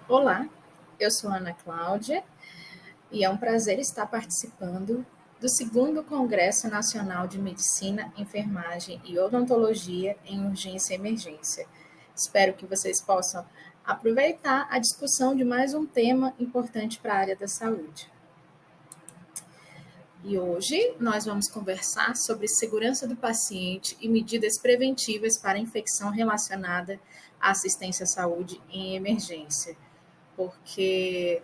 Olá, eu sou Ana Cláudia e é um prazer estar participando do segundo Congresso Nacional de Medicina, Enfermagem e Odontologia em Urgência e Emergência. Espero que vocês possam aproveitar a discussão de mais um tema importante para a área da saúde. E hoje nós vamos conversar sobre segurança do paciente e medidas preventivas para infecção relacionada à assistência à saúde em emergência. Porque,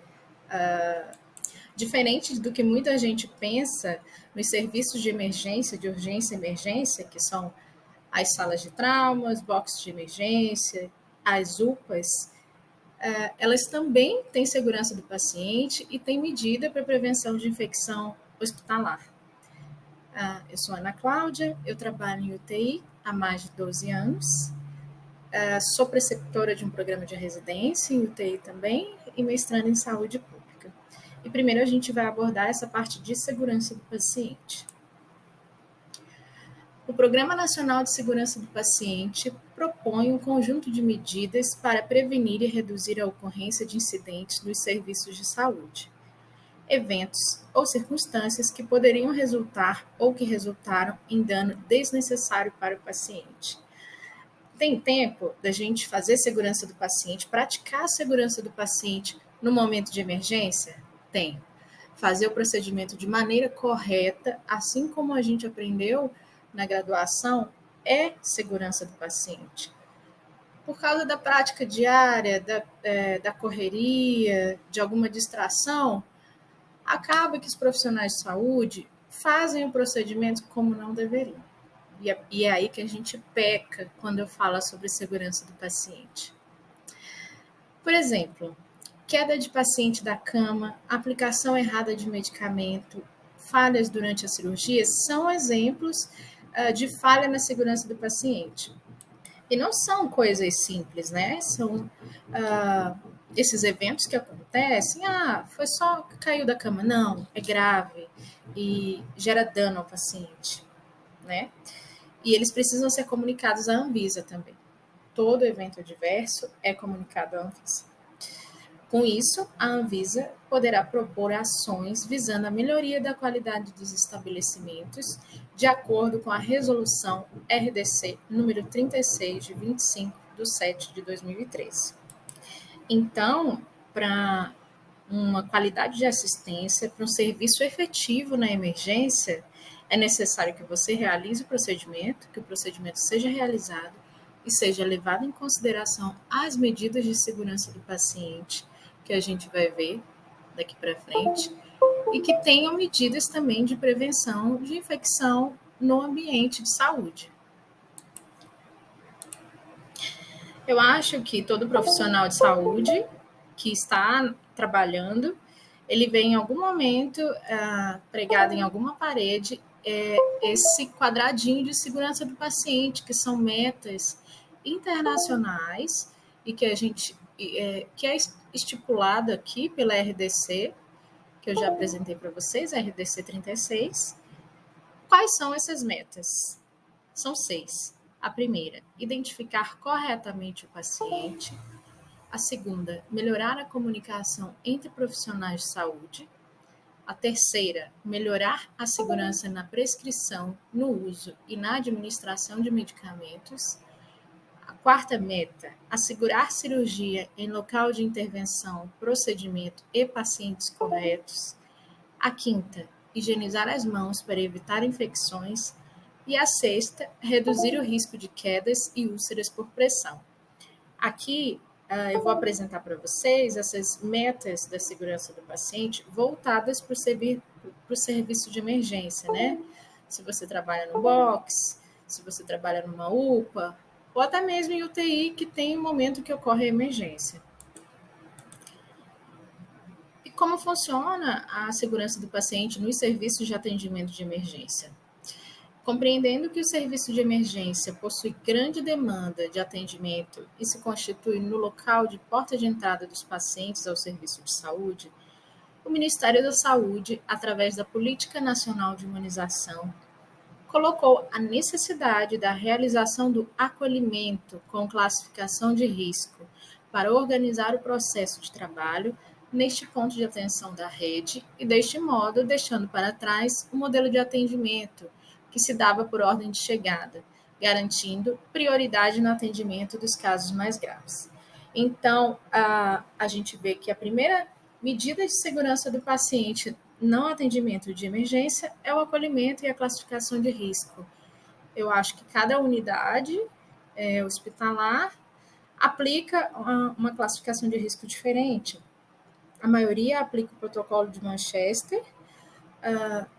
diferente do que muita gente pensa, nos serviços de emergência, de urgência e emergência, que são as salas de traumas, boxes de emergência, as UPAs, elas também têm segurança do paciente e têm medida para prevenção de infecção hospitalar. Eu sou Ana Cláudia, eu trabalho em UTI há mais de 12 anos, sou preceptora de um programa de residência em UTI também e mestrando em saúde pública. E primeiro a gente vai abordar essa parte de segurança do paciente. O Programa Nacional de Segurança do Paciente propõe um conjunto de medidas para prevenir e reduzir a ocorrência de incidentes nos serviços de saúde, eventos ou circunstâncias que poderiam resultar ou que resultaram em dano desnecessário para o paciente. Tem tempo da gente fazer segurança do paciente, praticar a segurança do paciente no momento de emergência? Tem. Fazer o procedimento de maneira correta, assim como a gente aprendeu na graduação, é segurança do paciente. Por causa da prática diária, da correria, de alguma distração, acaba que os profissionais de saúde fazem o procedimento como não deveriam. E é aí que a gente peca quando eu falo sobre segurança do paciente. Por exemplo, queda de paciente da cama, aplicação errada de medicamento, falhas durante a cirurgia são exemplos de falha na segurança do paciente. E não são coisas simples, né? São esses eventos que acontecem, foi só que caiu da cama. Não, é grave e gera dano ao paciente, né? E eles precisam ser comunicados à Anvisa também. Todo evento adverso é comunicado à Anvisa. Com isso, a Anvisa poderá propor ações visando a melhoria da qualidade dos estabelecimentos, de acordo com a resolução RDC número 36, de 25/7/2003. Então, para uma qualidade de assistência, para um serviço efetivo na emergência, é necessário que você realize o procedimento, que o procedimento seja realizado e seja levado em consideração as medidas de segurança do paciente, que a gente vai ver daqui para frente, e que tenham medidas também de prevenção de infecção no ambiente de saúde. Eu acho que todo profissional de saúde que está trabalhando, ele vê em algum momento pregado em alguma parede esse quadradinho de segurança do paciente, que são metas internacionais e que a gente que é estipulado aqui pela RDC, que eu já apresentei para vocês, a RDC 36. Quais são essas metas? São 6. A primeira, identificar corretamente o paciente. A segunda, melhorar a comunicação entre profissionais de saúde. A terceira, melhorar a segurança na prescrição, no uso e na administração de medicamentos. A quarta meta, assegurar cirurgia em local de intervenção, procedimento e pacientes corretos. A quinta, higienizar as mãos para evitar infecções. E a sexta, reduzir o risco de quedas e úlceras por pressão. Aqui, eu vou apresentar para vocês essas metas da segurança do paciente voltadas para o serviço de emergência, né? Se você trabalha no box, se você trabalha numa UPA, ou até mesmo em UTI, que tem um momento que ocorre a emergência. E como funciona a segurança do paciente nos serviços de atendimento de emergência? Compreendendo que o serviço de emergência possui grande demanda de atendimento e se constitui no local de porta de entrada dos pacientes ao serviço de saúde, o Ministério da Saúde, através da Política Nacional de Imunização, colocou a necessidade da realização do acolhimento com classificação de risco para organizar o processo de trabalho neste ponto de atenção da rede e, deste modo, deixando para trás o modelo de atendimento que se dava por ordem de chegada, garantindo prioridade no atendimento dos casos mais graves. Então, a gente vê que a primeira medida de segurança do paciente no atendimento de emergência é o acolhimento e a classificação de risco. Eu acho que cada unidade hospitalar aplica uma classificação de risco diferente. A maioria aplica o protocolo de Manchester.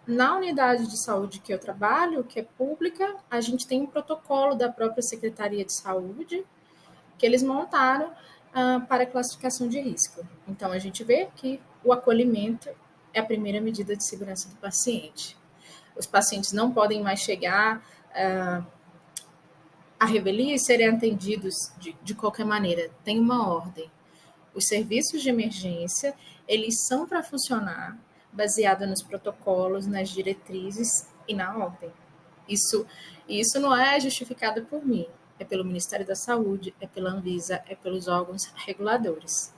Na unidade de saúde que eu trabalho, que é pública, a gente tem um protocolo da própria Secretaria de Saúde que eles montaram para classificação de risco. Então, a gente vê que o acolhimento é a primeira medida de segurança do paciente. Os pacientes não podem mais chegar à revelia e serem atendidos de qualquer maneira. Tem uma ordem. Os serviços de emergência, eles são para funcionar baseado nos protocolos, nas diretrizes e na ordem. Isso não é justificado por mim, é pelo Ministério da Saúde, é pela Anvisa, é pelos órgãos reguladores.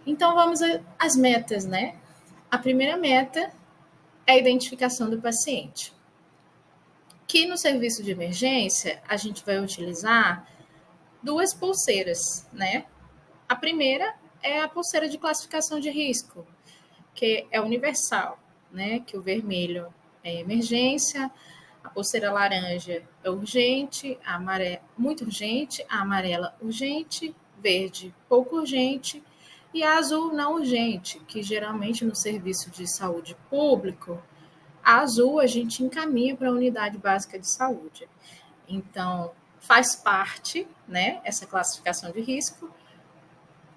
Então, vamos às metas, né? A primeira meta é a identificação do paciente, que no serviço de emergência a gente vai utilizar duas pulseiras, né? A primeira é a pulseira de classificação de risco, que é universal, né? Que o vermelho é emergência, a pulseira laranja é urgente, a amarela muito urgente, a amarela urgente, verde pouco urgente e a azul não urgente, que geralmente no serviço de saúde público, a azul a gente encaminha para a unidade básica de saúde. Então, faz parte, né, essa classificação de risco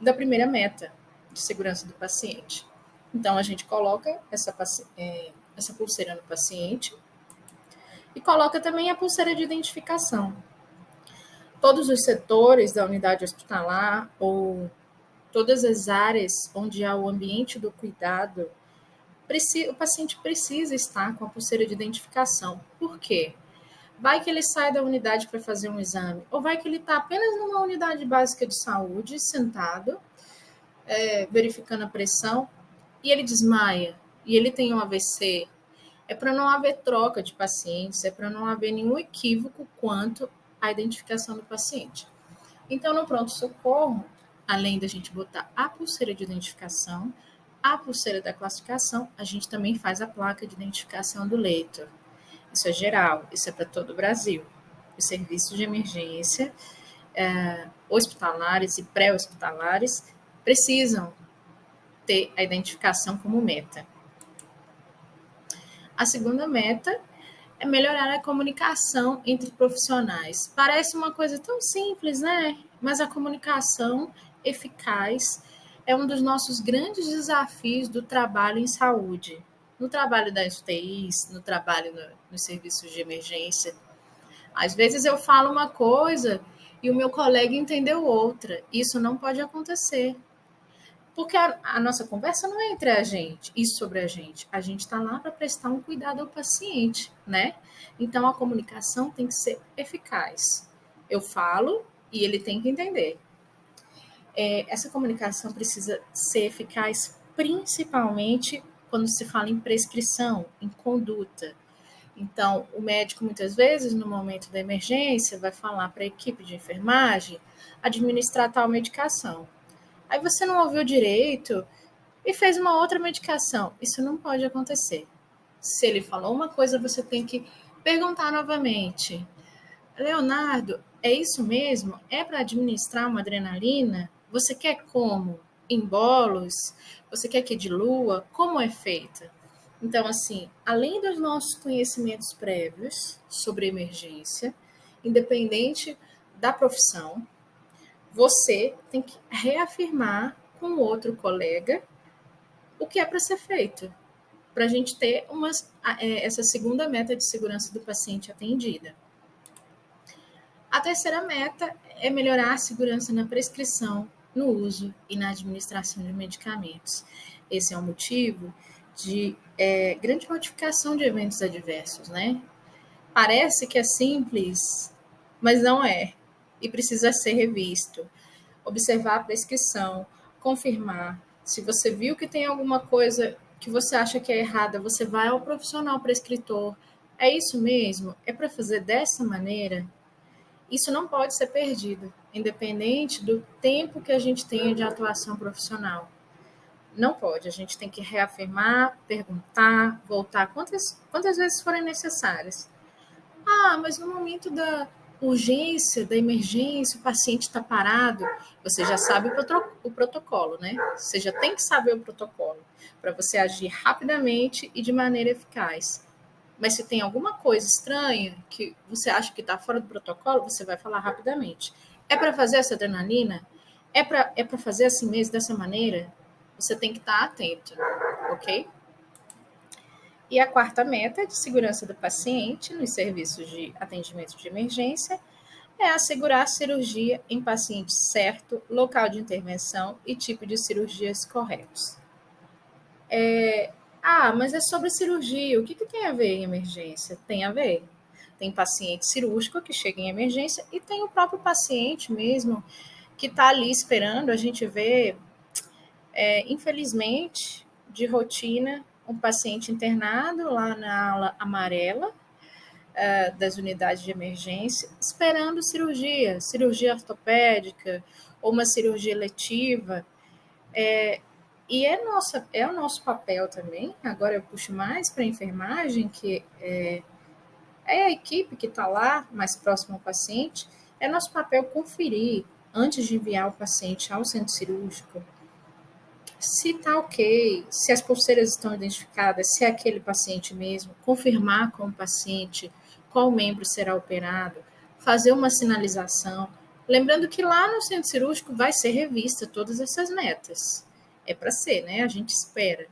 da primeira meta de segurança do paciente. Então, a gente coloca essa pulseira no paciente e coloca também a pulseira de identificação. Todos os setores da unidade hospitalar ou todas as áreas onde há o ambiente do cuidado, o paciente precisa estar com a pulseira de identificação. Por quê? Vai que ele sai da unidade para fazer um exame, ou vai que ele está apenas numa unidade básica de saúde, sentado, verificando a pressão, e ele desmaia, e ele tem um AVC. É para não haver troca de pacientes, é para não haver nenhum equívoco quanto à identificação do paciente. Então, no pronto-socorro, além da gente botar a pulseira de identificação, a pulseira da classificação, a gente também faz a placa de identificação do leito. Isso é geral, isso é para todo o Brasil. Os serviços de emergência, hospitalares e pré-hospitalares, precisam ter a identificação como meta. A segunda meta é melhorar a comunicação entre profissionais. Parece uma coisa tão simples, né? Mas a comunicação eficaz é um dos nossos grandes desafios do trabalho em saúde. No trabalho das UTIs, no trabalho nos serviços de emergência. Às vezes eu falo uma coisa e o meu colega entendeu outra. Isso não pode acontecer. Porque a nossa conversa não é entre a gente e sobre a gente. A gente está lá para prestar um cuidado ao paciente, né? Então a comunicação tem que ser eficaz. Eu falo e ele tem que entender. Essa comunicação precisa ser eficaz principalmente quando se fala em prescrição, em conduta. Então, o médico, muitas vezes, no momento da emergência, vai falar para a equipe de enfermagem administrar tal medicação. Aí você não ouviu direito e fez uma outra medicação. Isso não pode acontecer. Se ele falou uma coisa, você tem que perguntar novamente. Leonardo, é isso mesmo? É para administrar uma adrenalina? Você quer como? Em bolos? Você quer que dilua? Como é feita? Então, assim, além dos nossos conhecimentos prévios sobre emergência, independente da profissão, você tem que reafirmar com o outro colega o que é para ser feito, para a gente ter essa segunda meta de segurança do paciente atendida. A terceira meta é melhorar a segurança na prescrição, no uso e na administração de medicamentos. Esse é o motivo de grande notificação de eventos adversos, né? Parece que é simples, mas não é. e precisa ser revisto. Observar a prescrição, confirmar. Se você viu que tem alguma coisa que você acha que é errada, você vai ao profissional prescritor. É isso mesmo? É para fazer dessa maneira? Isso não pode ser perdido, independente do tempo que a gente tenha de atuação profissional. Não pode, a gente tem que reafirmar, perguntar, voltar quantas vezes forem necessárias. Ah, mas no momento da urgência, da emergência, o paciente está parado, você já sabe o protocolo, né? Você já tem que saber o protocolo para você agir rapidamente e de maneira eficaz. Mas se tem alguma coisa estranha que você acha que está fora do protocolo, você vai falar rapidamente. É para fazer essa adrenalina? É para fazer assim mesmo, dessa maneira? Você tem que estar atento, ok? E a quarta meta de segurança do paciente nos serviços de atendimento de emergência é assegurar a cirurgia em paciente certo, local de intervenção e tipo de cirurgias corretos. Mas é sobre cirurgia. O que tem a ver em emergência? Tem a ver. Tem paciente cirúrgico que chega em emergência e tem o próprio paciente mesmo que está ali esperando. A gente vê, infelizmente, de rotina, um paciente internado lá na ala amarela das unidades de emergência, esperando cirurgia ortopédica ou uma cirurgia letiva. E é o nosso papel também. Agora eu puxo mais para a enfermagem, que é a equipe que está lá, mais próxima ao paciente. É nosso papel conferir, antes de enviar o paciente ao centro cirúrgico, se está ok, se as pulseiras estão identificadas, se é aquele paciente mesmo, confirmar com o paciente qual membro será operado, fazer uma sinalização. Lembrando que lá no centro cirúrgico vai ser revista todas essas metas. É para ser, né? A gente espera.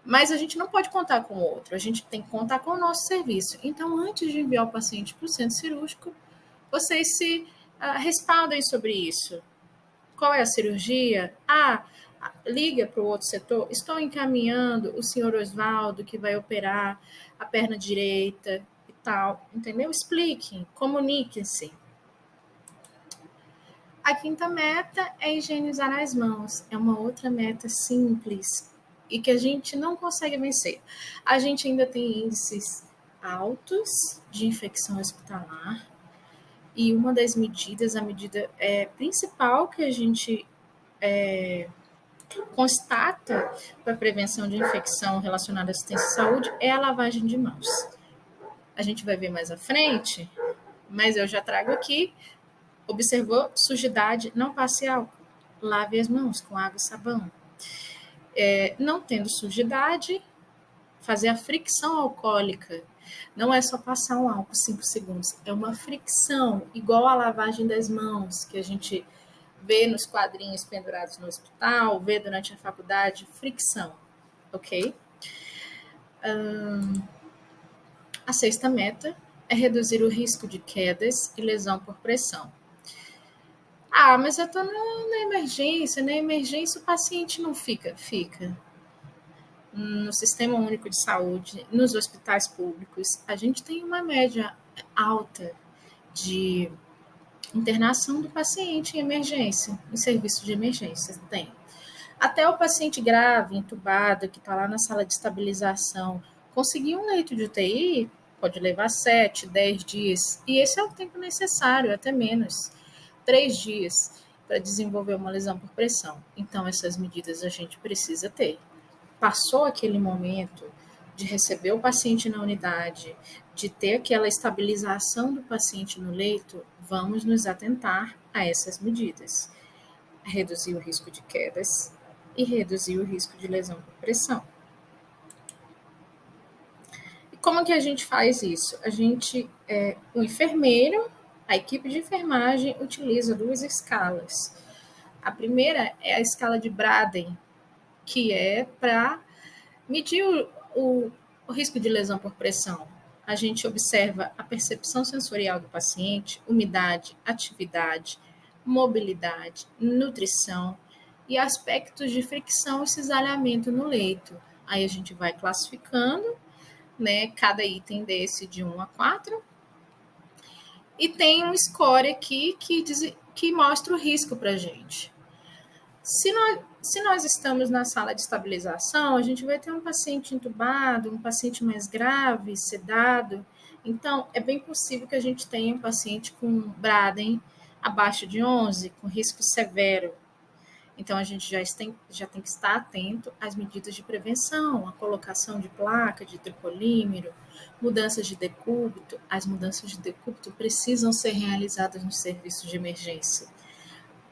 Mas a gente não pode contar com o outro, a gente tem que contar com o nosso serviço. Então, antes de enviar o paciente para o centro cirúrgico, vocês se respaldem sobre isso. Qual é a cirurgia? Liga para o outro setor. Estou encaminhando o senhor Oswaldo, que vai operar a perna direita e tal. Entendeu? Expliquem, comuniquem-se. A quinta meta é higienizar as mãos. É uma outra meta simples e que a gente não consegue vencer. A gente ainda tem índices altos de infecção hospitalar e uma das medidas, a medida principal que a gente constata para a prevenção de infecção relacionada à assistência à saúde é a lavagem de mãos. A gente vai ver mais à frente, mas eu já trago aqui. Observou sujidade, não passe álcool. Lave as mãos com água e sabão. Não tendo sujidade, fazer a fricção alcoólica. Não é só passar um álcool 5 segundos, é uma fricção, igual a lavagem das mãos, que a gente vê nos quadrinhos pendurados no hospital, vê durante a faculdade, fricção, ok? A sexta meta é reduzir o risco de quedas e lesão por pressão. Mas eu estou na emergência. Na emergência o paciente não fica. Fica. No Sistema Único de Saúde, nos hospitais públicos, a gente tem uma média alta de internação do paciente em emergência, em serviço de emergência, tem. Até o paciente grave, entubado, que está lá na sala de estabilização, conseguir um leito de UTI pode levar 7, 10 dias, e esse é o tempo necessário, até menos, 3 dias, para desenvolver uma lesão por pressão. Então, essas medidas a gente precisa ter. Passou aquele momento de receber o paciente na unidade, de ter aquela estabilização do paciente no leito, vamos nos atentar a essas medidas. Reduzir o risco de quedas e reduzir o risco de lesão por pressão. E como que a gente faz isso? O enfermeiro, a equipe de enfermagem utiliza 2 escalas. A primeira é a escala de Braden, que é para medir o risco de lesão por pressão. A gente observa a percepção sensorial do paciente, umidade, atividade, mobilidade, nutrição e aspectos de fricção e cisalhamento no leito. Aí a gente vai classificando, né, cada item desse de 1 a 4. E tem um score aqui que mostra o risco para a gente. Se nós estamos na sala de estabilização, a gente vai ter um paciente entubado, um paciente mais grave, sedado. Então, é bem possível que a gente tenha um paciente com Braden abaixo de 11, com risco severo. Então, a gente já tem que estar atento às medidas de prevenção, a colocação de placa de tripolímero, mudanças de decúbito. As mudanças de decúbito precisam ser realizadas no serviço de emergência,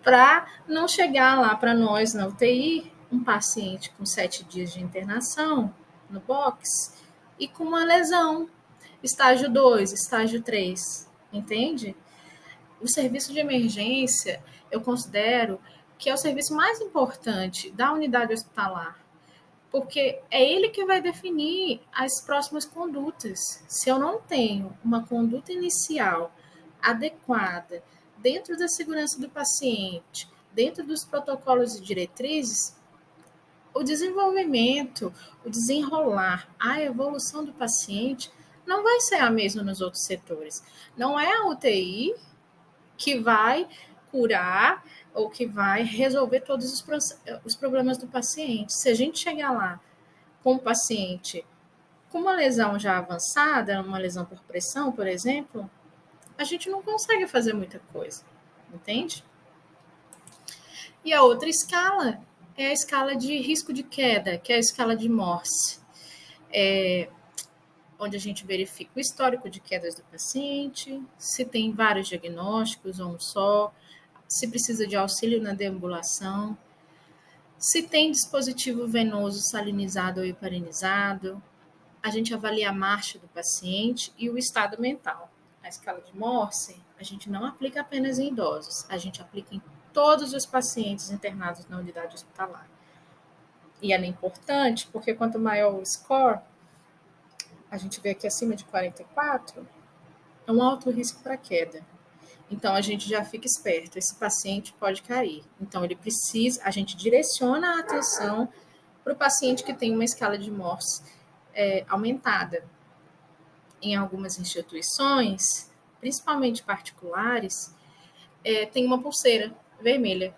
para não chegar lá para nós na UTI, um paciente com 7 dias de internação no box e com uma lesão, estágio 2, estágio 3, entende? O serviço de emergência, eu considero que é o serviço mais importante da unidade hospitalar, porque é ele que vai definir as próximas condutas. Se eu não tenho uma conduta inicial adequada, dentro da segurança do paciente, dentro dos protocolos e diretrizes, o desenvolvimento, o desenrolar, a evolução do paciente não vai ser a mesma nos outros setores. Não é a UTI que vai curar ou que vai resolver todos os problemas do paciente. Se a gente chegar lá com o paciente com uma lesão já avançada, uma lesão por pressão, por exemplo, a gente não consegue fazer muita coisa, entende? E a outra escala é a escala de risco de queda, que é a escala de Morse, onde a gente verifica o histórico de quedas do paciente, se tem vários diagnósticos ou um só, se precisa de auxílio na deambulação, se tem dispositivo venoso salinizado ou heparinizado. A gente avalia a marcha do paciente e o estado mental. A escala de Morse, a gente não aplica apenas em idosos, a gente aplica em todos os pacientes internados na unidade hospitalar. E ela é importante porque quanto maior o score, a gente vê aqui acima de 44, é um alto risco para queda. Então, a gente já fica esperto, esse paciente pode cair. Então, ele precisa, a gente direciona a atenção para o paciente que tem uma escala de Morse aumentada. Em algumas instituições, principalmente particulares, tem uma pulseira vermelha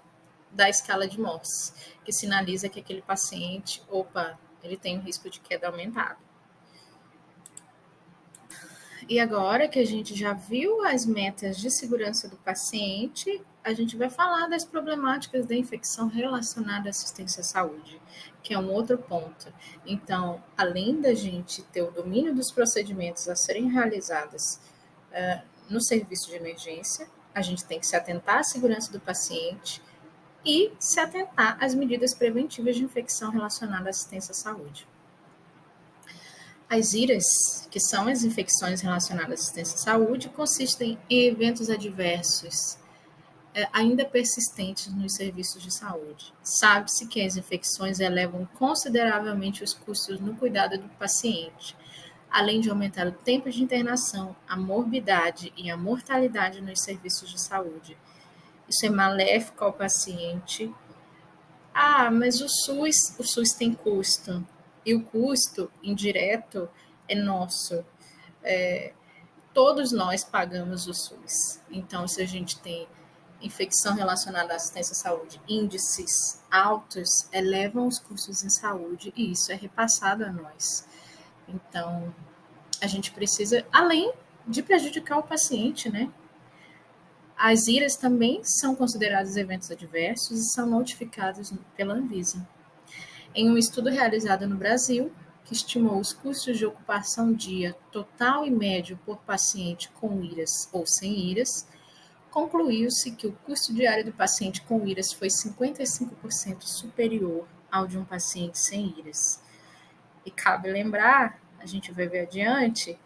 da escala de Morse, que sinaliza que aquele paciente, ele tem um risco de queda aumentado. E agora que a gente já viu as metas de segurança do paciente, a gente vai falar das problemáticas da infecção relacionada à assistência à saúde, que é um outro ponto. Então, além da gente ter o domínio dos procedimentos a serem realizados no serviço de emergência, a gente tem que se atentar à segurança do paciente e se atentar às medidas preventivas de infecção relacionada à assistência à saúde. As IRAs, que são as infecções relacionadas à assistência à saúde, consistem em eventos adversos ainda persistentes nos serviços de saúde. Sabe-se que as infecções elevam consideravelmente os custos no cuidado do paciente, além de aumentar o tempo de internação, a morbidade e a mortalidade nos serviços de saúde. Isso é maléfico ao paciente. Mas o SUS tem custo. E o custo indireto é nosso. Todos nós pagamos o SUS. Então, se a gente tem infecção relacionada à assistência à saúde, índices altos elevam os custos em saúde e isso é repassado a nós. Então, a gente precisa, além de prejudicar o paciente, né? As IRAs também são considerados eventos adversos e são notificados pela Anvisa. Em um estudo realizado no Brasil, que estimou os custos de ocupação dia total e médio por paciente com IRAs ou sem IRAs, concluiu-se que o custo diário do paciente com IRAs foi 55% superior ao de um paciente sem IRAs. E cabe lembrar, a gente vai ver adiante,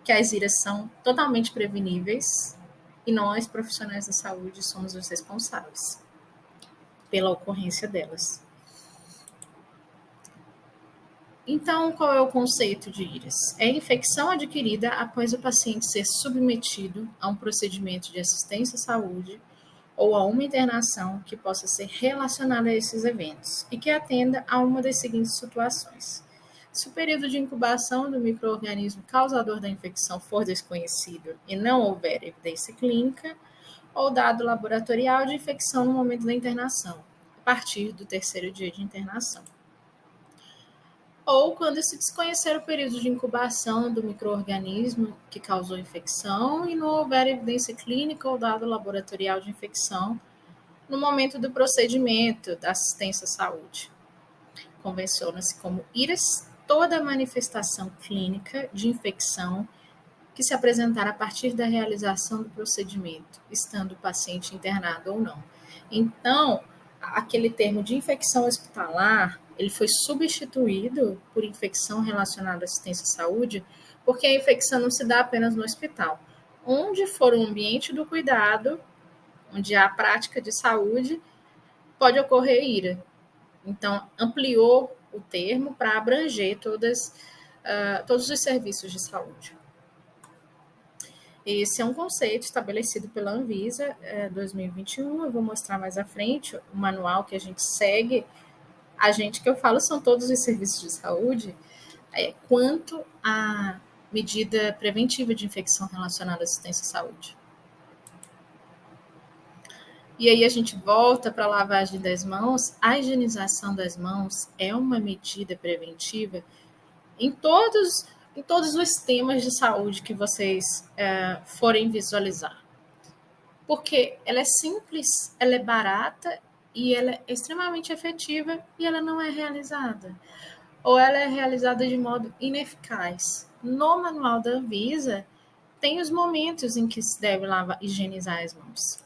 que as IRAs são totalmente preveníveis e nós, profissionais da saúde, somos os responsáveis pela ocorrência delas. Então, qual é o conceito de IRAs? É a infecção adquirida após o paciente ser submetido a um procedimento de assistência à saúde ou a uma internação que possa ser relacionada a esses eventos e que atenda a uma das seguintes situações. Se o período de incubação do micro-organismo causador da infecção for desconhecido e não houver evidência clínica, ou dado laboratorial de infecção no momento da internação, a partir do terceiro dia de internação. Ou quando se desconhecer o período de incubação do micro-organismo que causou a infecção e não houver evidência clínica ou dado laboratorial de infecção no momento do procedimento da assistência à saúde. Convenciona-se como IRAS toda manifestação clínica de infecção que se apresentar a partir da realização do procedimento, estando o paciente internado ou não. Então, aquele termo de infecção hospitalar, ele foi substituído por infecção relacionada à assistência à saúde, porque a infecção não se dá apenas no hospital. Onde for o ambiente do cuidado, onde há a prática de saúde, pode ocorrer IRA. Então, ampliou o termo para abranger todos os serviços de saúde. Esse é um conceito estabelecido pela Anvisa 2021. Eu vou mostrar mais à frente o manual que a gente segue. A gente que eu falo são todos os serviços de saúde, quanto à medida preventiva de infecção relacionada à assistência à saúde. E aí a gente volta para a lavagem das mãos. A higienização das mãos é uma medida preventiva em todos os temas de saúde que vocês forem visualizar. Porque ela é simples, ela é barata e ela é extremamente efetiva e ela não é realizada. Ou ela é realizada de modo ineficaz. No manual da Anvisa, tem os momentos em que se deve higienizar as mãos.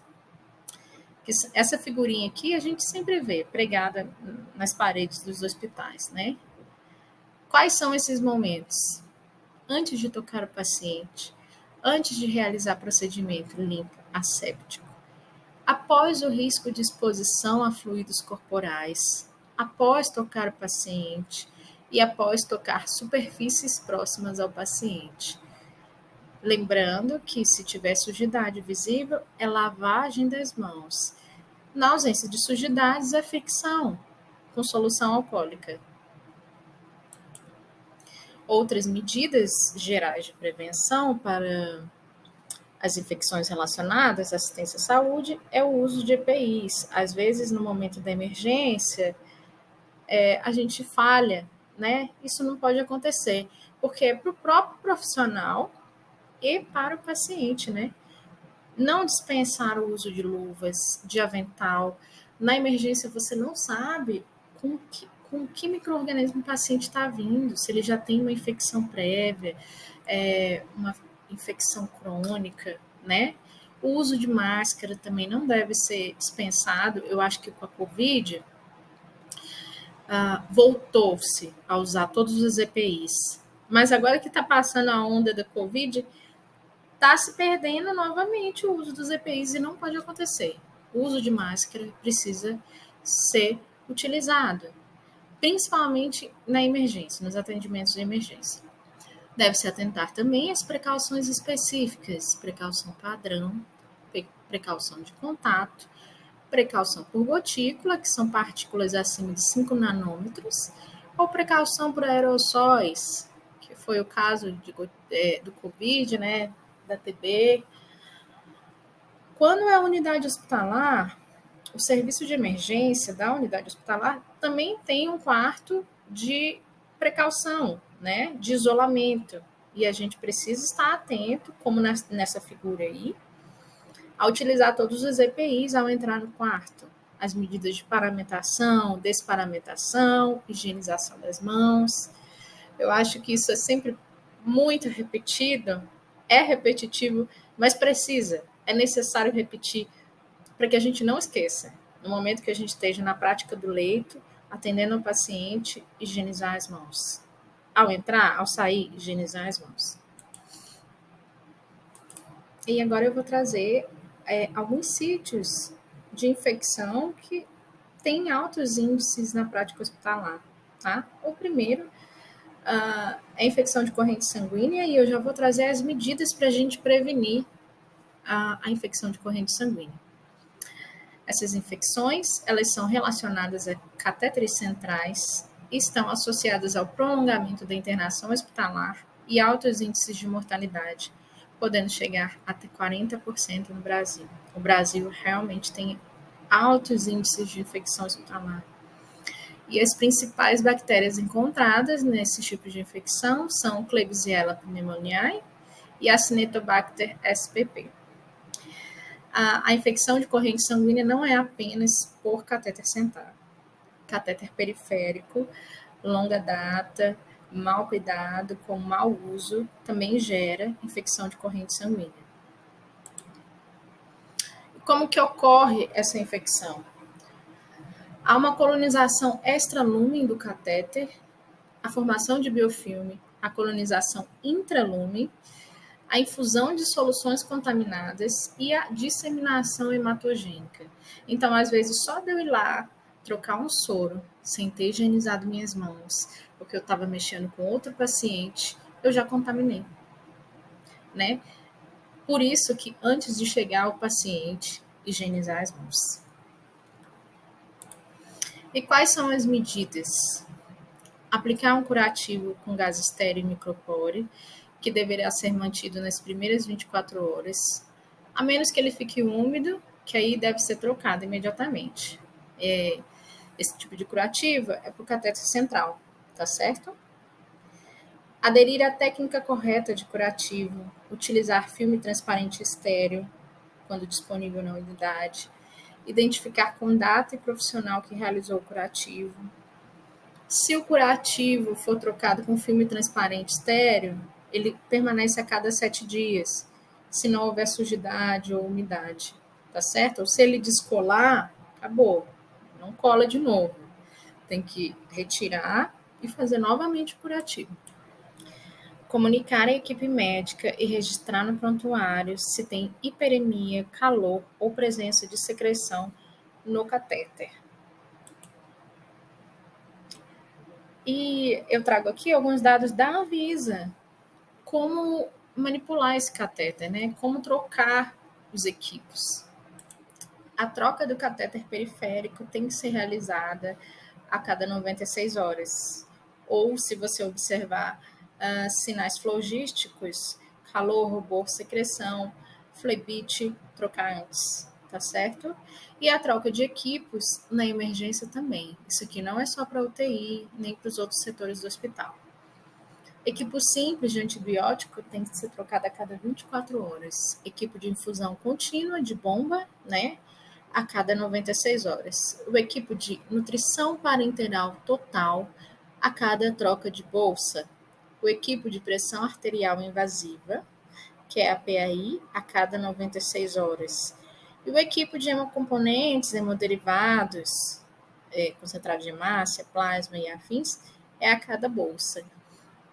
Essa figurinha aqui a gente sempre vê pregada nas paredes dos hospitais, né? Quais são esses momentos? Antes de tocar o paciente, antes de realizar procedimento limpo, asséptico, após o risco de exposição a fluidos corporais, após tocar o paciente e após tocar superfícies próximas ao paciente. Lembrando que, se tiver sujidade visível, é lavagem das mãos. Na ausência de sujidades, é fricção com solução alcoólica. Outras medidas gerais de prevenção para as infecções relacionadas à assistência à saúde é o uso de EPIs. Às vezes, no momento da emergência, a gente falha, né? Isso não pode acontecer, porque é para o próprio profissional e para o paciente, né? Não dispensar o uso de luvas, de avental. Na emergência, você não sabe com que micro-organismo o paciente está vindo, se ele já tem uma infecção prévia, uma infecção crônica, né? O uso de máscara também não deve ser dispensado. Eu acho que com a Covid, voltou-se a usar todos os EPIs. Mas agora que está passando a onda da Covid, está se perdendo novamente o uso dos EPIs e não pode acontecer. O uso de máscara precisa ser utilizado, principalmente na emergência, nos atendimentos de emergência. Deve-se atentar também às precauções específicas, precaução padrão, precaução de contato, precaução por gotícula, que são partículas acima de 5 nanômetros, ou precaução por aerossóis, que foi o caso do Covid, né, da TB. Quando é unidade hospitalar, o serviço de emergência da unidade hospitalar também tem um quarto de precaução, né, de isolamento. E a gente precisa estar atento, como nessa figura aí, a utilizar todos os EPIs ao entrar no quarto. As medidas de paramentação, desparamentação, higienização das mãos. Eu acho que isso é sempre muito repetido, é repetitivo, mas é necessário repetir para que a gente não esqueça. No momento que a gente esteja na prática do leito, atendendo o paciente, higienizar as mãos. Ao entrar, ao sair, higienizar as mãos. E agora eu vou trazer alguns sítios de infecção que têm altos índices na prática hospitalar. Tá? O primeiro é a infecção de corrente sanguínea, e eu já vou trazer as medidas para a gente prevenir a infecção de corrente sanguínea. Essas infecções, elas são relacionadas a catéteres centrais, estão associadas ao prolongamento da internação hospitalar e altos índices de mortalidade, podendo chegar até 40% no Brasil. O Brasil realmente tem altos índices de infecção hospitalar. E as principais bactérias encontradas nesse tipo de infecção são Klebsiella pneumoniae e Acinetobacter spp. A infecção de corrente sanguínea não é apenas por catéter central. Catéter periférico, longa data, mal cuidado, com mau uso, também gera infecção de corrente sanguínea. Como que ocorre essa infecção? Há uma colonização extralumen do catéter, a formação de biofilme, a colonização intralumen, a infusão de soluções contaminadas e a disseminação hematogênica. Então, às vezes, só de eu ir lá trocar um soro, sem ter higienizado minhas mãos, porque eu estava mexendo com outro paciente, eu já contaminei, né? Por isso que antes de chegar ao paciente, higienizar as mãos. E quais são as medidas? Aplicar um curativo com gás estéreo e micropore, que deverá ser mantido nas primeiras 24 horas, a menos que ele fique úmido, que aí deve ser trocado imediatamente. Esse tipo de curativo é para o catéter central, tá certo? Aderir à técnica correta de curativo, utilizar filme transparente estéreo, quando disponível na unidade, identificar com data e profissional que realizou o curativo. Se o curativo for trocado com filme transparente estéreo, ele permanece a cada 7 dias, se não houver sujidade ou umidade, tá certo? Ou se ele descolar, acabou, não cola de novo. Tem que retirar e fazer novamente o curativo. Comunicar à equipe médica e registrar no prontuário se tem hiperemia, calor ou presença de secreção no catéter. E eu trago aqui alguns dados da Anvisa, como manipular esse catéter, né? Como trocar os equipos. A troca do catéter periférico tem que ser realizada a cada 96 horas. Ou, se você observar sinais flogísticos, calor, rubor, secreção, flebite, trocar antes, tá certo? E a troca de equipos na emergência também. Isso aqui não é só para UTI, nem para os outros setores do hospital. Equipo simples de antibiótico tem que ser trocada a cada 24 horas. Equipo de infusão contínua de bomba, né? A cada 96 horas. O equipo de nutrição parenteral total a cada troca de bolsa. O equipo de pressão arterial invasiva, que é a PAI, a cada 96 horas. E o equipo de hemocomponentes, hemoderivados, concentrado de hemácia, plasma e afins, é a cada bolsa.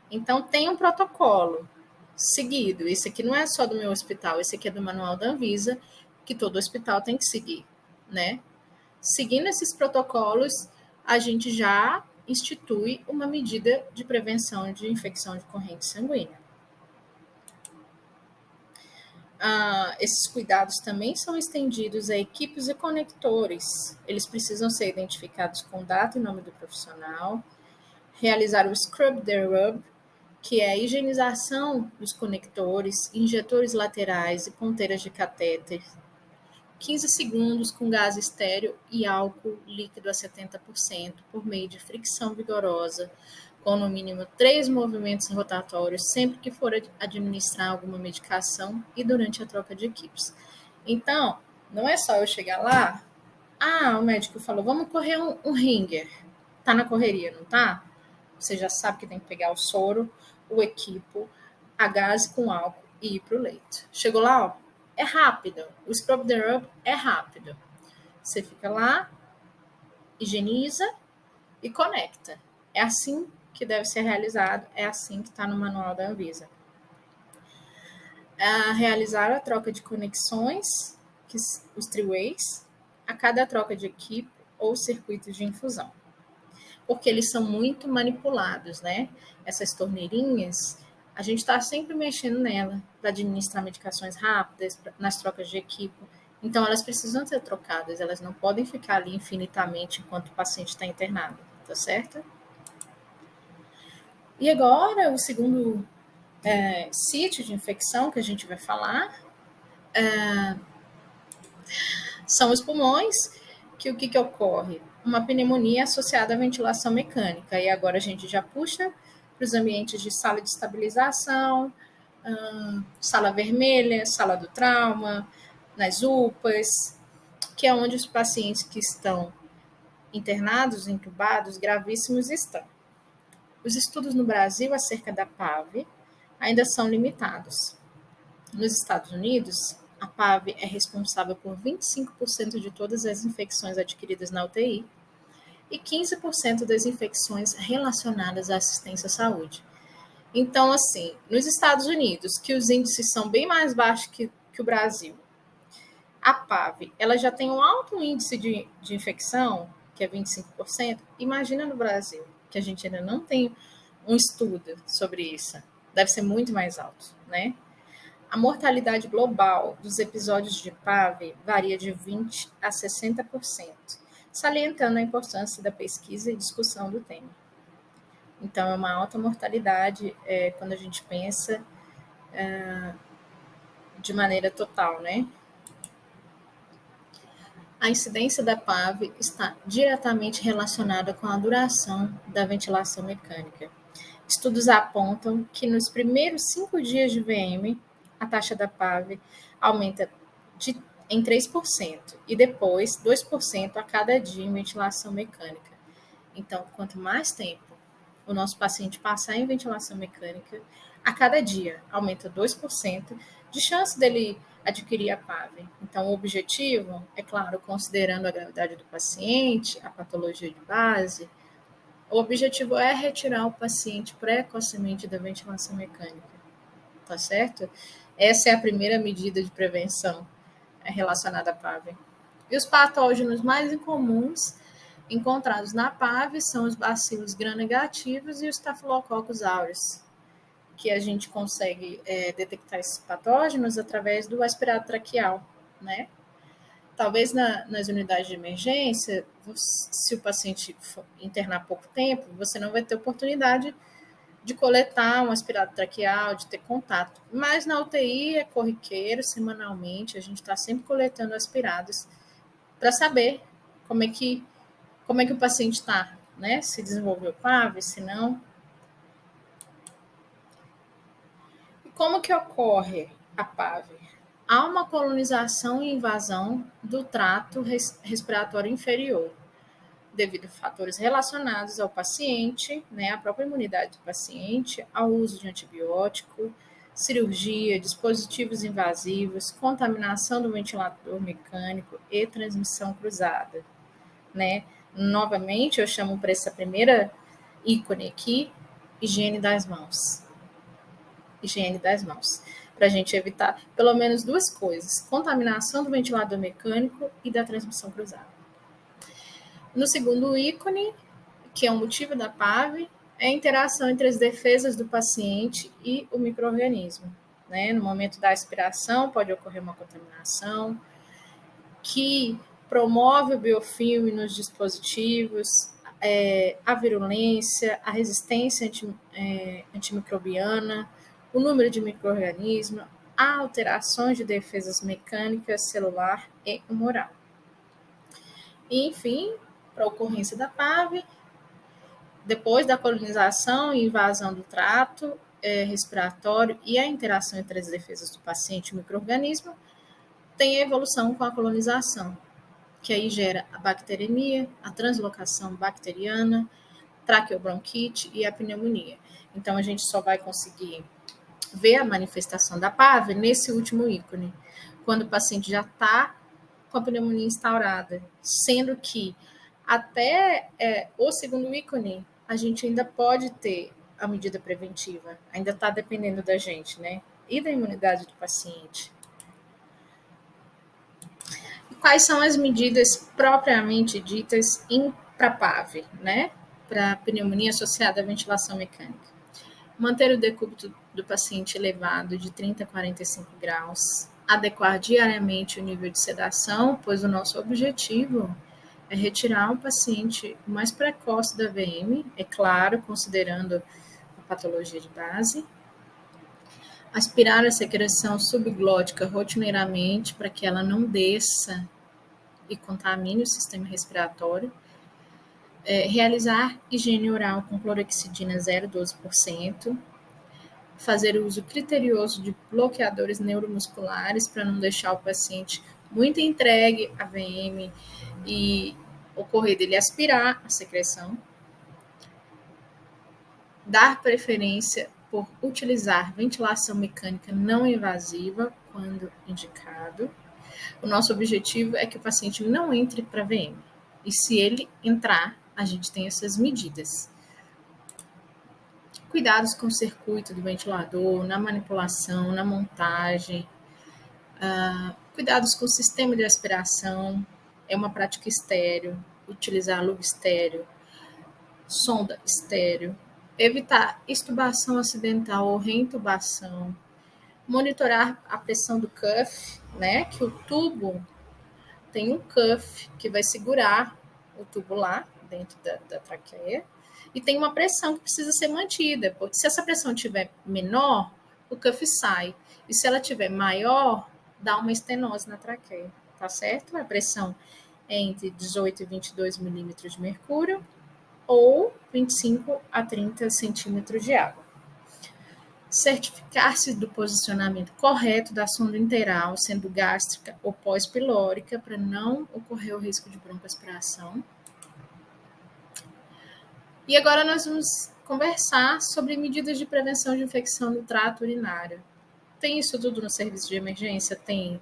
Então, tem um protocolo seguido. Esse aqui não é só do meu hospital, esse aqui é do manual da Anvisa, que todo hospital tem que seguir, né? Seguindo esses protocolos, a gente já institui uma medida de prevenção de infecção de corrente sanguínea. Esses cuidados também são estendidos a equipes e conectores. Eles precisam ser identificados com data e nome do profissional, realizar o scrub the rub, que é a higienização dos conectores, injetores laterais e ponteiras de catéter, 15 segundos com gás estéreo e álcool líquido a 70% por meio de fricção vigorosa, com no mínimo 3 movimentos rotatórios sempre que for administrar alguma medicação e durante a troca de equipes. Então, não é só eu chegar lá, o médico falou, vamos correr um ringer. Tá na correria, não tá? Você já sabe que tem que pegar o soro, o equipo, a gás com álcool e ir pro leito. Chegou lá, ó, é rápido. O scrub the rub é rápido. Você fica lá, higieniza e conecta. É assim que deve ser realizado, é assim que está no manual da Anvisa. Realizar a troca de conexões, os three-ways, a cada troca de equipe ou circuito de infusão. Porque eles são muito manipulados, né? Essas torneirinhas, a gente está sempre mexendo nela para administrar medicações rápidas, nas trocas de equipe. Então, elas precisam ser trocadas, elas não podem ficar ali infinitamente enquanto o paciente está internado, tá certo? E agora, o segundo sítio de infecção que a gente vai falar são os pulmões, que o que ocorre? Uma pneumonia associada à ventilação mecânica. E agora a gente já puxa para os ambientes de sala de estabilização, sala vermelha, sala do trauma, nas UPAs, que é onde os pacientes que estão internados, entubados, gravíssimos estão. Os estudos no Brasil acerca da PAV ainda são limitados. Nos Estados Unidos, a PAV é responsável por 25% de todas as infecções adquiridas na UTI e 15% das infecções relacionadas à assistência à saúde. Então, assim, nos Estados Unidos, que os índices são bem mais baixos que o Brasil, a PAV ela já tem um alto índice de infecção, que é 25%. Imagina no Brasil, que a gente ainda não tem um estudo sobre isso. Deve ser muito mais alto, né? A mortalidade global dos episódios de PAV varia de 20% a 60%, salientando a importância da pesquisa e discussão do tema. Então, é uma alta mortalidade quando a gente pensa de maneira total, né? A incidência da PAV está diretamente relacionada com a duração da ventilação mecânica. Estudos apontam que nos primeiros 5 dias de VM, a taxa da PAV aumenta em 3% e depois 2% a cada dia em ventilação mecânica. Então, quanto mais tempo o nosso paciente passar em ventilação mecânica, a cada dia aumenta 2% de chance dele adquirir a PAV. Então, o objetivo, é claro, considerando a gravidade do paciente, a patologia de base, o objetivo é retirar o paciente precocemente da ventilação mecânica, tá certo? Essa é a primeira medida de prevenção relacionada à PAV. E os patógenos mais incomuns encontrados na PAV são os bacilos gram-negativos e os Staphylococcus aureus, que a gente consegue detectar esses patógenos através do aspirado traqueal, né? Talvez nas unidades de emergência, se o paciente for internar pouco tempo, você não vai ter oportunidade de coletar um aspirado traqueal, de ter contato. Mas na UTI é corriqueiro, semanalmente, a gente está sempre coletando aspirados para saber como é que o paciente está, né? Se desenvolveu PAV, se não. E como que ocorre a PAV? Há uma colonização e invasão do trato respiratório inferior, devido a fatores relacionados ao paciente, né, à própria imunidade do paciente, ao uso de antibiótico, cirurgia, dispositivos invasivos, contaminação do ventilador mecânico e transmissão cruzada, né? Novamente, eu chamo para essa primeira ícone aqui, higiene das mãos. Higiene das mãos. Para a gente evitar pelo menos duas coisas: contaminação do ventilador mecânico e da transmissão cruzada. No segundo ícone, que é o motivo da PAV, é a interação entre as defesas do paciente e o micro-organismo, né? No momento da aspiração, pode ocorrer uma contaminação que promove o biofilme nos dispositivos, a virulência, a resistência antimicrobiana, o número de micro-organismos, há alterações de defesas mecânicas, celular e humoral. E, enfim, para a ocorrência da PAV, depois da colonização e invasão do trato respiratório e a interação entre as defesas do paciente e o micro-organismo, tem a evolução com a colonização, que aí gera a bacteremia, a translocação bacteriana, traqueobronquite e a pneumonia. Então, a gente só vai conseguir ver a manifestação da PAV nesse último ícone, quando o paciente já está com a pneumonia instaurada, sendo que até o segundo ícone, a gente ainda pode ter a medida preventiva, ainda está dependendo da gente, né? E da imunidade do paciente. Quais são as medidas propriamente ditas para PAV, né? Para pneumonia associada à ventilação mecânica? Manter o decúbito do paciente elevado de 30 a 45 graus, adequar diariamente o nível de sedação, pois o nosso objetivo é retirar o paciente o mais precoce da VM, é claro, considerando patologia de base. Aspirar a secreção subglótica rotineiramente para que ela não desça e contamine o sistema respiratório. Realizar higiene oral com clorexidina 0,12%. Fazer uso criterioso de bloqueadores neuromusculares para não deixar o paciente muito entregue à VM e ocorrer dele aspirar a secreção. Dar preferência por utilizar ventilação mecânica não invasiva quando indicado. O nosso objetivo é que o paciente não entre para a VM. E se ele entrar, a gente tem essas medidas. Cuidados com o circuito do ventilador, na manipulação, na montagem. Cuidados com o sistema de aspiração. É uma prática estéreo. Utilizar luva estéreo, sonda estéreo. Evitar extubação acidental ou reintubação. Monitorar a pressão do cuff, né? Que o tubo tem um cuff que vai segurar o tubo lá dentro da traqueia. E tem uma pressão que precisa ser mantida, porque se essa pressão estiver menor, o cuff sai. E se ela estiver maior, dá uma estenose na traqueia, tá certo? A pressão é entre 18 e 22 milímetros de mercúrio ou 25 a 30 centímetros de água. Certificar-se do posicionamento correto da sonda interal, sendo gástrica ou pós-pilórica, para não ocorrer o risco de broncoaspiração. E agora nós vamos conversar sobre medidas de prevenção de infecção do trato urinário. Tem isso tudo no serviço de emergência? Tem.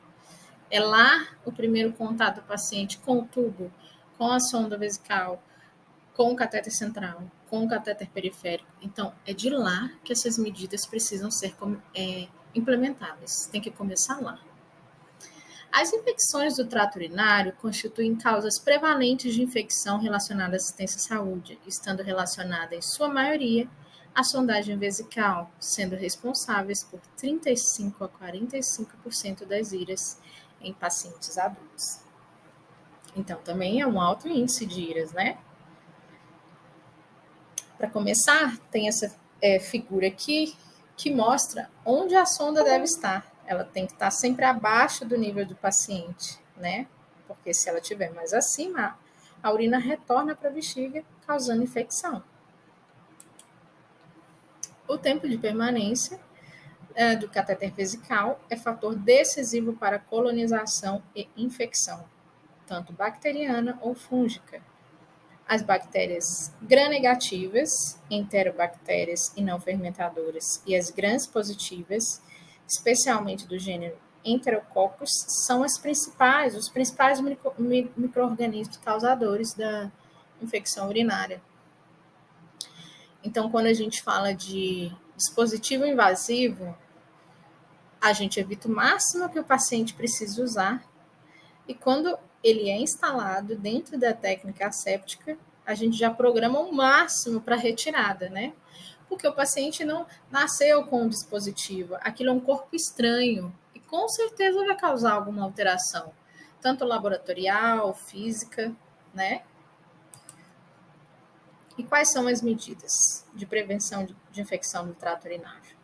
É lá o primeiro contato do paciente com o tubo, com a sonda vesical, com o catéter central, com o catéter periférico. Então, é de lá que essas medidas precisam ser implementadas. Tem que começar lá. As infecções do trato urinário constituem causas prevalentes de infecção relacionada à assistência à saúde, estando relacionada, em sua maioria, à sondagem vesical, sendo responsáveis por 35 a 45% das IRAs em pacientes adultos. Então, também é um alto índice de IRAs, né? Para começar, tem essa figura aqui que mostra onde a sonda deve estar. Ela tem que estar sempre abaixo do nível do paciente, né? Porque se ela estiver mais acima, a urina retorna para a bexiga, causando infecção. O tempo de permanência do catéter vesical é fator decisivo para colonização e infecção, tanto bacteriana ou fúngica. As bactérias gram-negativas, enterobactérias e não fermentadoras, e as gram-positivas, especialmente do gênero Enterococcus, são os principais micro-organismos causadores da infecção urinária. Então, quando a gente fala de dispositivo invasivo, a gente evita o máximo que o paciente precisa usar, e quando ele é instalado dentro da técnica asséptica, a gente já programa o máximo para retirada, né? Porque o paciente não nasceu com o dispositivo, aquilo é um corpo estranho e com certeza vai causar alguma alteração, tanto laboratorial, física, né? E quais são as medidas de prevenção de infecção do trato urinário?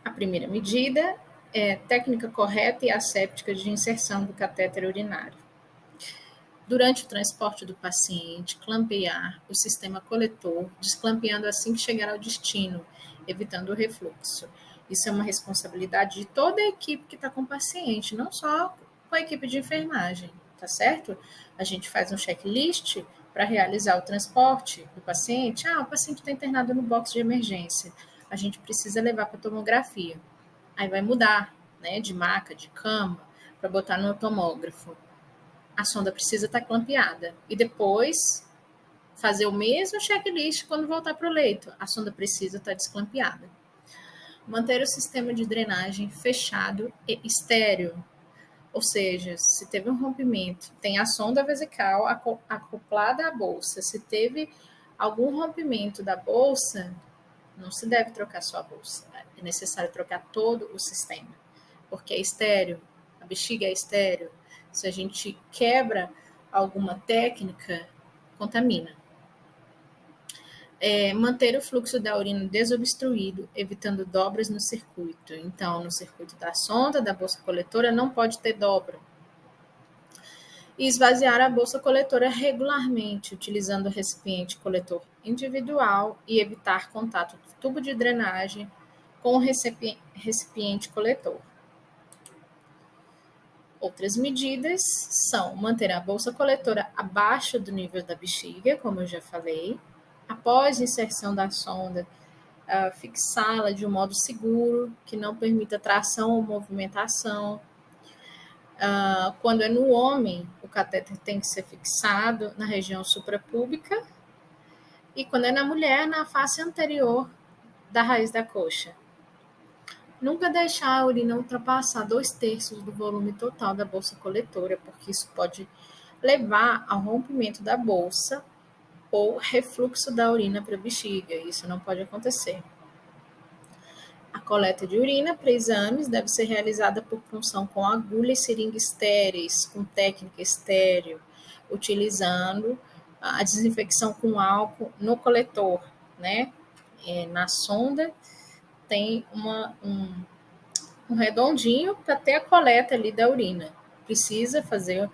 A primeira medida é técnica correta e asséptica de inserção do catéter urinário. Durante o transporte do paciente, clampear o sistema coletor, desclampeando assim que chegar ao destino, evitando o refluxo. Isso é uma responsabilidade de toda a equipe que está com o paciente, não só com a equipe de enfermagem, tá certo? A gente faz um checklist para realizar o transporte do paciente. O paciente está internado no box de emergência, a gente precisa levar para tomografia. Aí vai mudar, né, de maca, de cama, para botar no tomógrafo. A sonda precisa estar clampeada. E depois, fazer o mesmo checklist quando voltar para o leito. A sonda precisa estar desclampeada. Manter o sistema de drenagem fechado e estéreo. Ou seja, se teve um rompimento, tem a sonda vesical acoplada à bolsa. Se teve algum rompimento da bolsa, não se deve trocar só a bolsa. É necessário trocar todo o sistema. Porque é estéreo, a bexiga é estéreo. Se a gente quebra alguma técnica, contamina. Manter o fluxo da urina desobstruído, evitando dobras no circuito. Então, no circuito da sonda, da bolsa coletora, não pode ter dobra. E esvaziar a bolsa coletora regularmente, utilizando o recipiente coletor individual e evitar contato do tubo de drenagem com o recipiente coletor. Outras medidas são manter a bolsa coletora abaixo do nível da bexiga, como eu já falei. Após a inserção da sonda, fixá-la de um modo seguro, que não permita tração ou movimentação. Quando é no homem, o catéter tem que ser fixado na região suprapúbica, e quando é na mulher, na face anterior da raiz da coxa. Nunca deixar a urina ultrapassar 2/3 do volume total da bolsa coletora, porque isso pode levar ao rompimento da bolsa ou refluxo da urina para a bexiga. Isso não pode acontecer. A coleta de urina para exames deve ser realizada por punção com agulha e seringa estéreis, com técnica estéreo, utilizando a desinfecção com álcool no coletor, né? Na sonda tem um redondinho para ter a coleta ali da urina. Precisa fazer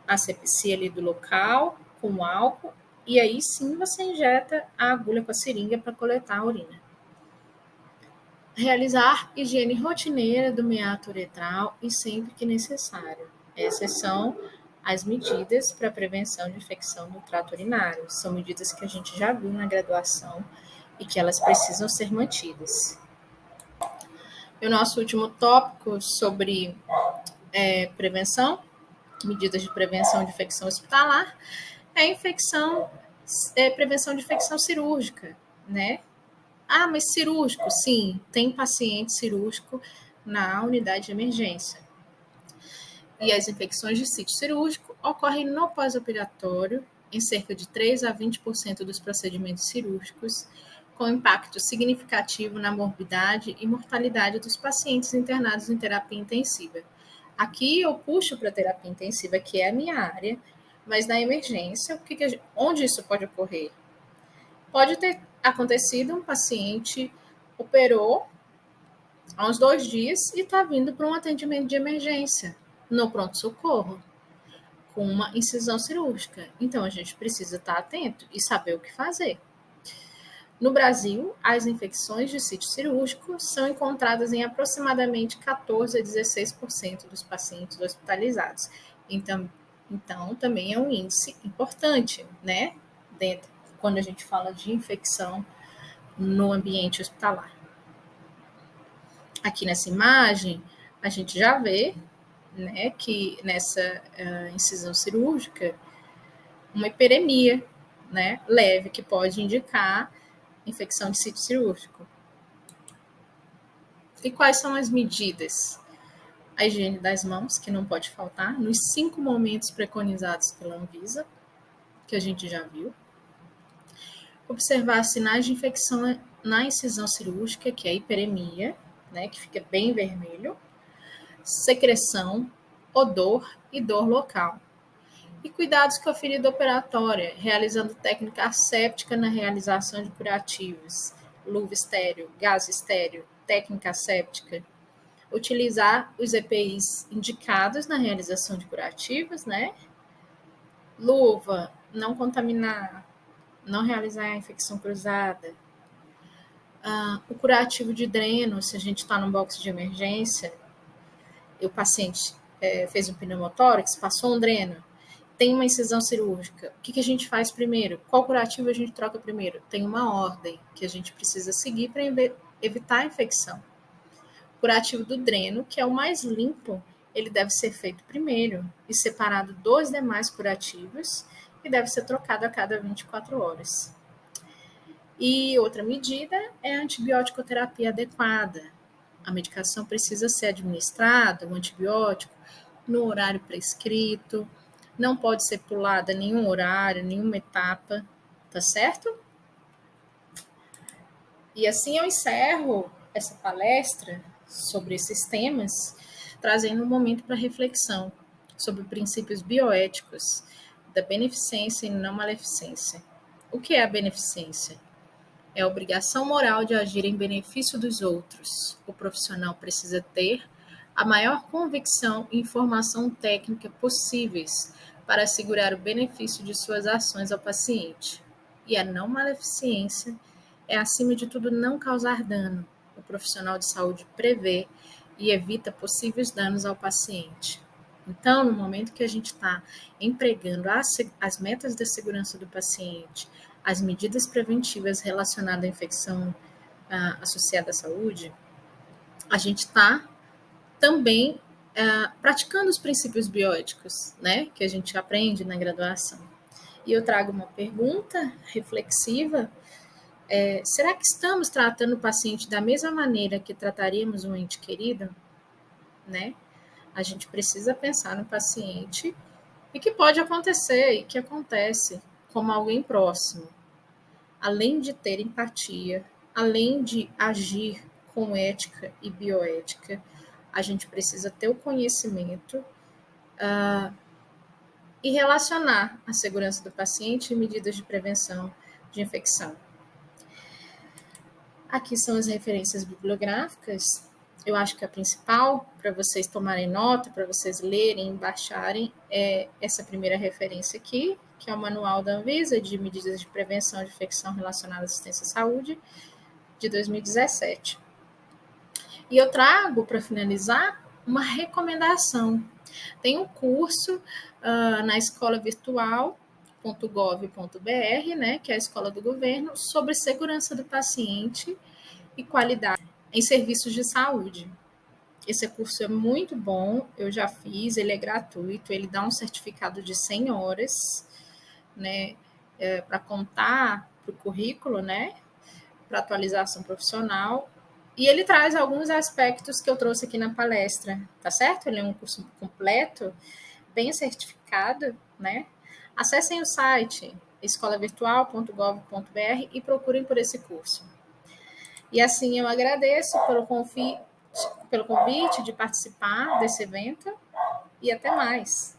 a asepsia ali do local com álcool e aí sim você injeta a agulha com a seringa para coletar a urina. Realizar higiene rotineira do meato uretral e sempre que necessário. Essas são as medidas para prevenção de infecção no trato urinário. São medidas que a gente já viu na graduação e que elas precisam ser mantidas. E o nosso último tópico sobre prevenção, medidas de prevenção de infecção hospitalar, prevenção de infecção cirúrgica, né? Mas cirúrgico, sim, tem paciente cirúrgico na unidade de emergência. E as infecções de sítio cirúrgico ocorrem no pós-operatório, em cerca de 3 a 20% dos procedimentos cirúrgicos, com impacto significativo na morbidade e mortalidade dos pacientes internados em terapia intensiva. Aqui eu puxo para a terapia intensiva, que é a minha área, mas na emergência, onde isso pode ocorrer? Pode ter acontecido um paciente operou há uns 2 dias e está vindo para um atendimento de emergência no pronto-socorro, com uma incisão cirúrgica. Então, a gente precisa estar atento e saber o que fazer. No Brasil, as infecções de sítio cirúrgico são encontradas em aproximadamente 14 a 16% dos pacientes hospitalizados. Então, também é um índice importante, né? Quando a gente fala de infecção no ambiente hospitalar. Aqui nessa imagem, a gente já vê, né, que nessa incisão cirúrgica, uma hiperemia, né, leve, que pode indicar infecção de sítio cirúrgico. E quais são as medidas? A higiene das mãos, que não pode faltar, nos 5 momentos preconizados pela Anvisa, que a gente já viu. Observar sinais de infecção na incisão cirúrgica, que é a hiperemia, né, que fica bem vermelho, secreção, odor e dor local. E cuidados com a ferida operatória, realizando técnica asséptica na realização de curativos, luva estéreo, gás estéreo, técnica asséptica. Utilizar os EPIs indicados na realização de curativos, né? Luva, não contaminar, não realizar a infecção cruzada. O curativo de dreno, se a gente está num box de emergência, o paciente fez um pneumotórax, passou um dreno, tem uma incisão cirúrgica, o que a gente faz primeiro? Qual curativo a gente troca primeiro? Tem uma ordem que a gente precisa seguir para evitar a infecção. O curativo do dreno, que é o mais limpo, ele deve ser feito primeiro e separado dos demais curativos e deve ser trocado a cada 24 horas. E outra medida é a antibiótico-terapia adequada. A medicação precisa ser administrada, o antibiótico, no horário prescrito, não pode ser pulada nenhum horário, nenhuma etapa, tá certo? E assim eu encerro essa palestra sobre esses temas, trazendo um momento para reflexão sobre princípios bioéticos da beneficência e não maleficência. O que é a beneficência? É a obrigação moral de agir em benefício dos outros. O profissional precisa ter a maior convicção e informação técnica possíveis para assegurar o benefício de suas ações ao paciente. E a não maleficência é, acima de tudo, não causar dano. O profissional de saúde prevê e evita possíveis danos ao paciente. Então, no momento que a gente está empregando as metas da segurança do paciente, as medidas preventivas relacionadas à infecção associada à saúde, a gente está também praticando os princípios bioéticos, né, que a gente aprende na graduação. E eu trago uma pergunta reflexiva: será que estamos tratando o paciente da mesma maneira que trataríamos um ente querido, né? A gente precisa pensar no paciente e que pode acontecer e que acontece como alguém próximo. Além de ter empatia, além de agir com ética e bioética, a gente precisa ter o conhecimento e relacionar a segurança do paciente e medidas de prevenção de infecção. Aqui são as referências bibliográficas. Eu acho que a principal, para vocês tomarem nota, para vocês lerem e baixarem, é essa primeira referência aqui, que é o Manual da Anvisa de Medidas de Prevenção de Infecção Relacionada à Assistência à Saúde, de 2017. E eu trago, para finalizar, uma recomendação. Tem um curso na escola virtual.gov.br, né, que é a escola do governo, sobre segurança do paciente e qualidade em serviços de saúde. Esse curso é muito bom, eu já fiz, ele é gratuito, ele dá um certificado de 100 horas, né, para contar para o currículo, né, para atualização profissional. E ele traz alguns aspectos que eu trouxe aqui na palestra, tá certo? Ele é um curso completo, bem certificado, né? Acessem o site escolavirtual.gov.br e procurem por esse curso. E assim eu agradeço pelo convite de participar desse evento e até mais.